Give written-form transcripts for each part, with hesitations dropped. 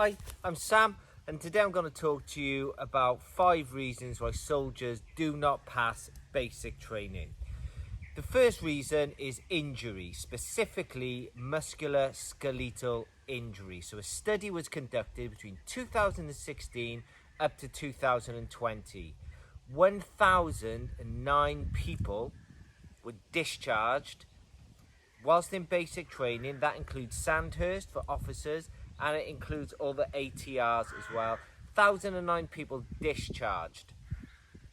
Hi, I'm Sam, and today I'm going to talk to you about 5 reasons why soldiers do not pass basic training. The first reason is injury, specifically musculoskeletal injury. So a study was conducted between 2016 up to 2020. 1,009 people were discharged whilst in basic training. That includes Sandhurst for officers, and it includes all the ATRs as well. 1,009 people discharged,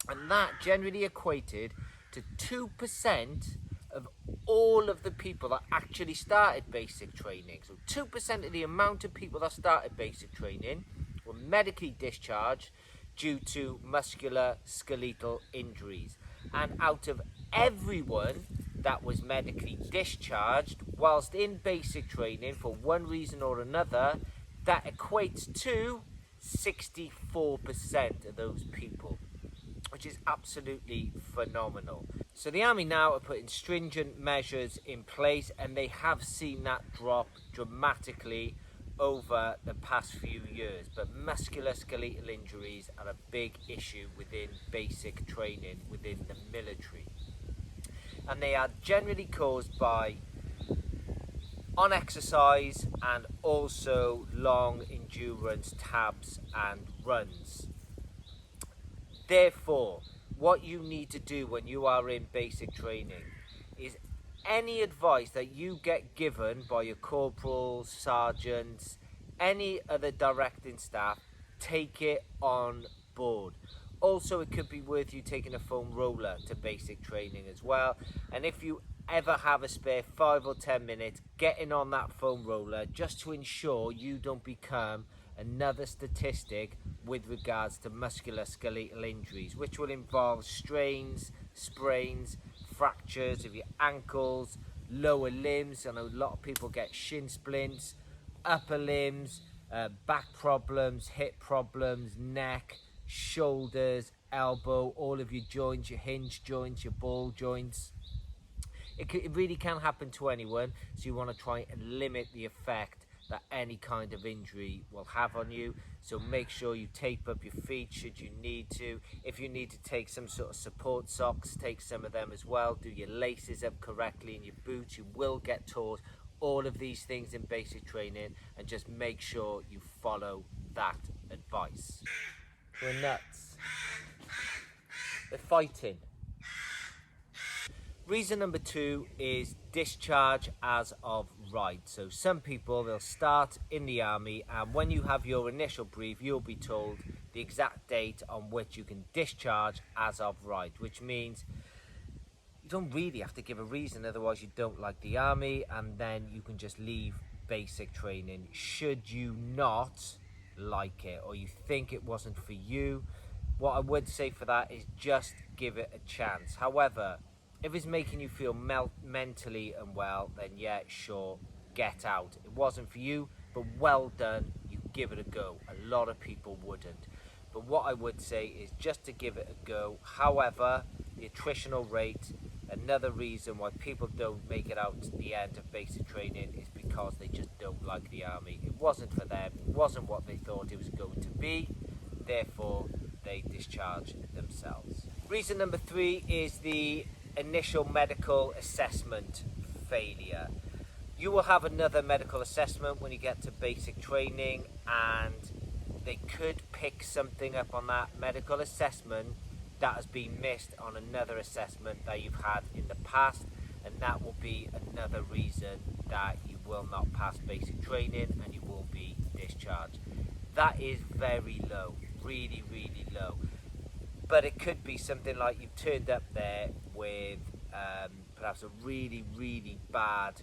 and that generally equated to 2% of all of the people that actually started basic training. So 2% of the amount of people that started basic training were medically discharged due to musculoskeletal injuries. And out of everyone that was medically discharged whilst in basic training for one reason or another, that equates to 64% of those people, which is absolutely phenomenal. So the Army now are putting stringent measures in place, and they have seen that drop dramatically over the past few years. But musculoskeletal injuries are a big issue within basic training within the military, and they are generally caused by on exercise and also long endurance tabs and runs. Therefore, what you need to do when you are in basic training is any advice that you get given by your corporals, sergeants, any other directing staff, take it on board. Also, it could be worth you taking a foam roller to basic training as well. And if you ever have a spare 5 or 10 minutes, getting on that foam roller just to ensure you don't become another statistic with regards to musculoskeletal injuries, which will involve strains, sprains, fractures of your ankles, lower limbs. I know a lot of people get shin splints, upper limbs, back problems, hip problems, neck, shoulders, elbow, all of your joints, your hinge joints, your ball joints. It really can happen to anyone, so you want to try and limit the effect that any kind of injury will have on you. So make sure you tape up your feet should you need to. If you need to take some sort of support socks, take some of them as well. Do your laces up correctly in your boots. You will get taught all of these things in basic training, and just make sure you follow that advice. We're nuts. They're fighting. Reason number 2 is discharge as of right. So some people, they'll start in the Army, and when you have your initial brief, you'll be told the exact date on which you can discharge as of right, which means you don't really have to give a reason, otherwise you don't like the Army, and then you can just leave basic training should you not like it or you think it wasn't for you. What I would say for that is just give it a chance. However, if it's making you feel mentally unwell, then yeah, sure, get out. It wasn't for you, but well done, you give it a go. A lot of people wouldn't. But what I would say is just to give it a go. However, the attritional rate, another reason why people don't make it out to the end of basic training, is because they just don't like the Army. It wasn't for them, it wasn't what they thought it was going to be, therefore they discharge themselves. Reason number 3 is the initial medical assessment failure. You will have another medical assessment when you get to basic training, and they could pick something up on that medical assessment that has been missed on another assessment that you've had in the past, and that will be another reason that you will not pass basic training and you will be discharged. That is very low, really, really low. But it could be something like you've turned up there with perhaps a really, really bad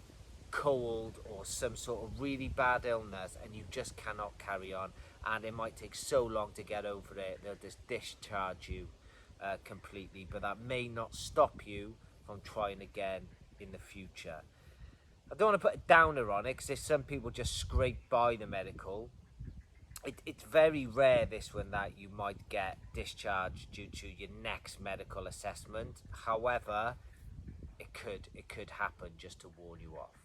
cold or some sort of really bad illness, and you just cannot carry on, and it might take so long to get over it, they'll just discharge you completely. But that may not stop you from trying again in the future. I don't want to put a downer on it, because some people just scrape by the medical. It's very rare, this one, that you might get discharged due to your next medical assessment. However, it could happen, just to warn you off.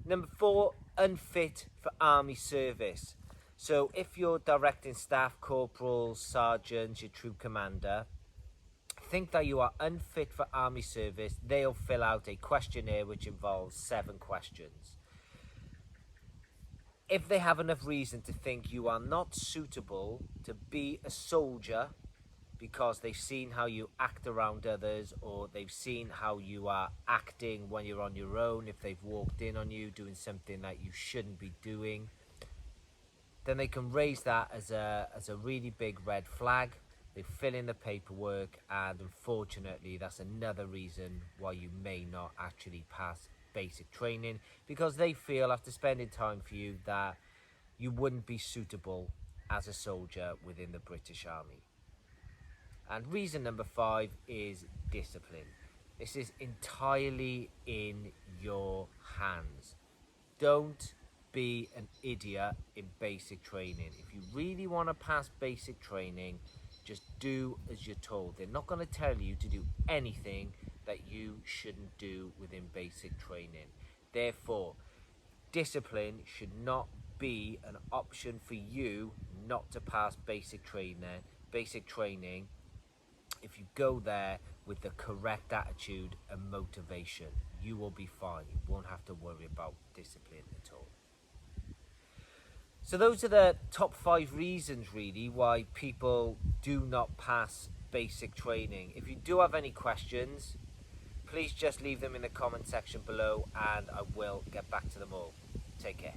Number 4, unfit for Army service. So if you're directing staff, corporals, sergeants, your troop commander, think that you are unfit for army service, they'll fill out a questionnaire which involves 7 questions. If they have enough reason to think you are not suitable to be a soldier because they've seen how you act around others, or they've seen how you are acting when you're on your own, if they've walked in on you doing something that you shouldn't be doing, then they can raise that as a really big red flag. They fill in the paperwork, and unfortunately that's another reason why you may not actually pass basic training, because they feel after spending time for you that you wouldn't be suitable as a soldier within the British Army. And reason number 5 is discipline. This is entirely in your hands. Don't be an idiot in basic training. If you really want to pass basic training, just do as you're told. They're not going to tell you to do anything that you shouldn't do within basic training. Therefore, discipline should not be an option for you not to pass basic training if you go there with the correct attitude and motivation. You will be fine. You won't have to worry about discipline at all. So those are the top 5 reasons really why people do not pass basic training. If you do have any questions, please just leave them in the comment section below and I will get back to them all. Take care.